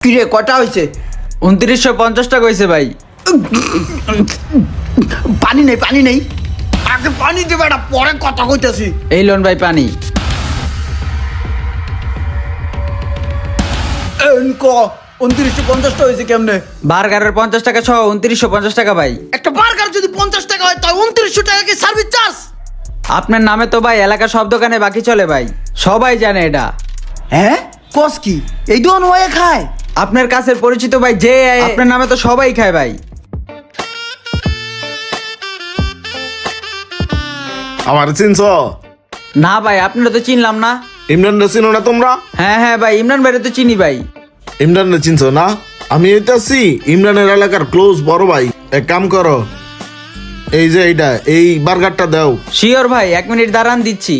কিরে কটা হয়েছে? 2950 টাকা হয়েছে ভাই। পানি নেই পানি নেই, আগে পানি দেবে না, পরে কথা কইতেছি। এই লোন ভাই পানি। ক 2950 হয়েছে কেমনে? বার্গারের 50 টাকা সহ 2950 টাকা ভাই। একটা বার্গার যদি 50 টাকা হয় তাই 2900 টাকা কি সার্ভিস চার্জ? আপনার নামে তো ভাই এলাকার সব দোকানে বাকি চলে ভাই, সবাই জানে এটা। হ্যাঁ কস কি এই দোকান হয়ে খায়? আপনার কাছের পরিচিত ভাই যে আপনার নামে তো সবাই খায় ভাই। আমার চিনছ? না ভাই আপনারা তো চিনলাম না। ইমরান রে চিনো না তোমরা? হ্যাঁ ভাই, ইমরান ভাইরে তো চিনি ভাই। ইমরান রে চিনছ না? আমি এইটাছি ইমরানের এলাকার ক্লোজ বড় ভাই। এক কাম করো, এই যে এইটা এই বার্গারটা দাও। শিওর ভাই, 1 মিনিট দাঁড়ান দিচ্ছি।